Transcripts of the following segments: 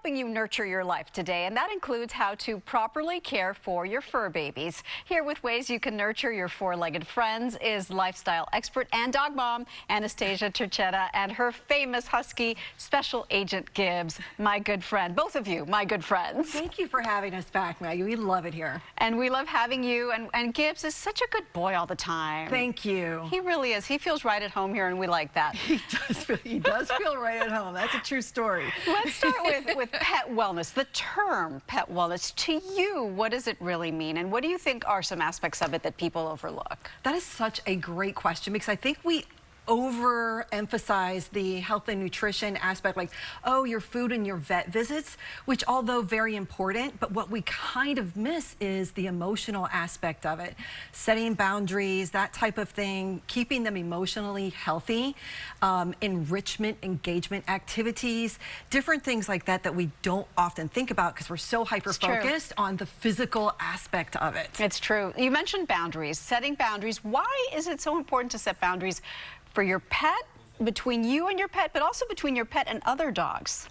helping you nurture your life today, and that includes how to properly care for your fur babies. Here with ways you can nurture your four-legged friends is lifestyle expert and dog mom Anastasia Turchetta and her famous husky, Special Agent Gibbs, my good friend. Both of you, my good friends. Thank you for having us back, Maggie. We love it here. And we love having you, and Gibbs is such a good boy all the time. Thank you. He really is. He feels right at home here, and we like that. He does feel right at home. That's a true story. Let's start with pet wellness. The term pet wellness, to you, what does it really mean? And what do you think are some aspects of it that people overlook? That is such a great question, because I think we overemphasize the health and nutrition aspect, like, oh, your food and your vet visits, which although very important, but what we kind of miss is the emotional aspect of it. Setting boundaries, that type of thing, keeping them emotionally healthy, enrichment, engagement activities, different things like that that we don't often think about because we're so hyper-focused on the physical aspect of it. It's true. You mentioned boundaries, setting boundaries. Why is it so important to set boundaries for your pet, between you and your pet, but also between your pet and other dogs?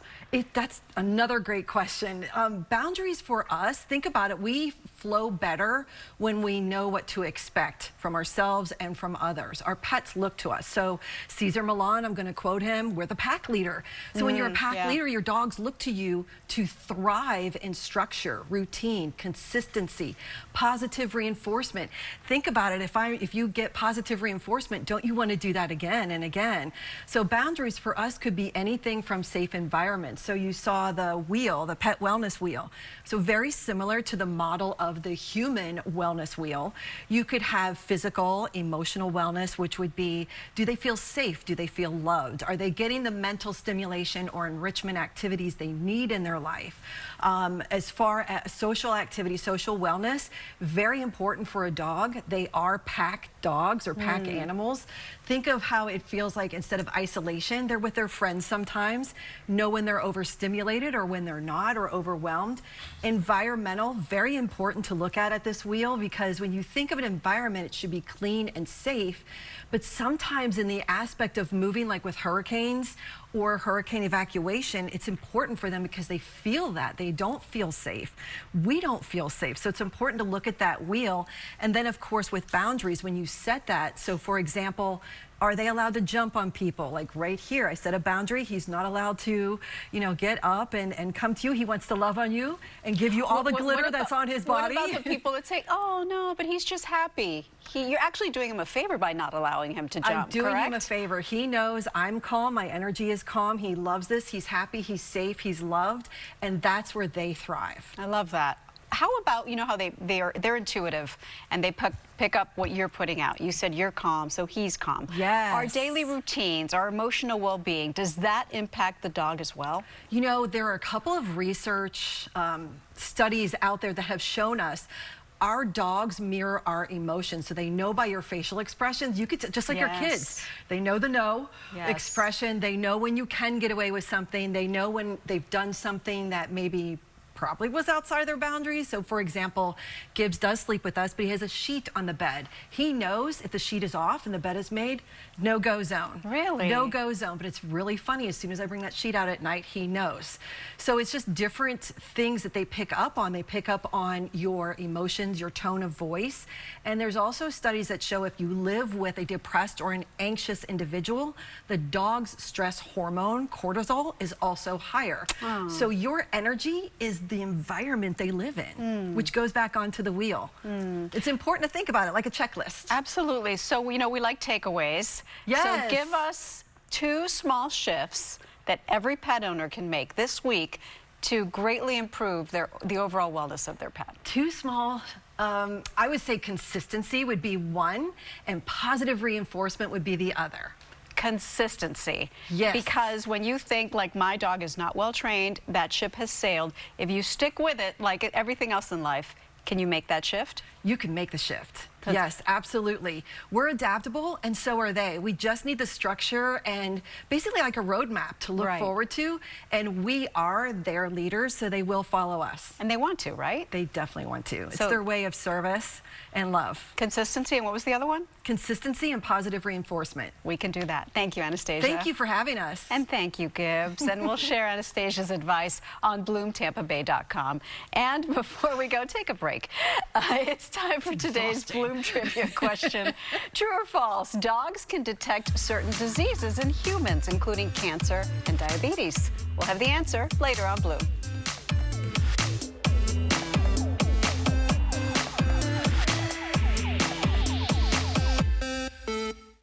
That's another great question. Boundaries for us, think about it, we flow better when we know what to expect from ourselves and from others. Our pets look to us. So Cesar Millan, I'm going to quote him, we're the pack leader. So when you're a pack leader, your dogs look to you to thrive in structure, routine, consistency, positive reinforcement. Think about it, if you get positive reinforcement, don't you want to do that again and again? So boundaries for us could be anything from safe environments. So you saw the wheel, the pet wellness wheel. So very similar to the model of the human wellness wheel. You could have physical, emotional wellness, which would be, do they feel safe? Do they feel loved? Are they getting the mental stimulation or enrichment activities they need in their life? As far as social activity, social wellness, very important for a dog. They are pack dogs or pack animals. Think of how it feels like instead of isolation, they're with their friends sometimes. Know when they're overstimulated or when they're not, or overwhelmed. Environmental, very important to look at this wheel, because when you think of an environment, it should be clean and safe. But sometimes in the aspect of moving, like with hurricanes or hurricane evacuation, it's important for them because they feel that. They don't feel safe. We don't feel safe. So it's important to look at that wheel. And then, of course, with boundaries, when you set that, so for example, are they allowed to jump on people? Like right here, I set a boundary. He's not allowed to, get up and come to you. He wants to love on you and give you all the glitter that's on his body. What about the people that say, oh, no, but he's just happy? You're actually doing him a favor by not allowing him to jump, I'm doing correct? him a favor. He knows I'm calm. My energy is calm. He loves this. He's happy. He's safe. He's loved. And that's where they thrive. I love that. How about, how they're intuitive and they pick up what you're putting out? You said you're calm, so he's calm. Yes. Our daily routines, our emotional well-being, does that impact the dog as well? There are a couple of research studies out there that have shown us our dogs mirror our emotions, so they know by your facial expressions. You could, just like your kids, they know the no expression. They know when you can get away with something. They know when they've done something that maybe probably was outside their boundaries. So for example, Gibbs does sleep with us, but he has a sheet on the bed. He knows if the sheet is off and the bed is made, no-go zone. Really? No-go zone, but it's really funny. As soon as I bring that sheet out at night, he knows. So it's just different things that they pick up on. They pick up on your emotions, your tone of voice. And there's also studies that show if you live with a depressed or an anxious individual, the dog's stress hormone, cortisol, is also higher. Oh. So your energy is the environment they live in, which goes back onto the wheel. It's important to think about it like a checklist. Absolutely. So, we like takeaways. Yes. So give us 2 small shifts that every pet owner can make this week to greatly improve the overall wellness of their pet. 2 small, I would say consistency would be one, and positive reinforcement would be the other. Consistency. Yes. Because when you think, like, my dog is not well trained, that ship has sailed. If you stick with it, like everything else in life, can you make that shift? You can make the shift. Yes, absolutely. We're adaptable, and so are they. We just need the structure and basically like a roadmap to look forward to, and we are their leaders, so they will follow us. And they want to, right? They definitely want to. It's their way of service and love. Consistency, and what was the other one? Consistency and positive reinforcement. We can do that. Thank you, Anastasia. Thank you for having us. And thank you, Gibbs. And we'll share Anastasia's advice on BloomTampaBay.com. And before we go, take a break. It's time for today's Bloom Trivia question. True or false, dogs can detect certain diseases in humans, including cancer and diabetes? We'll have the answer later on Bloom.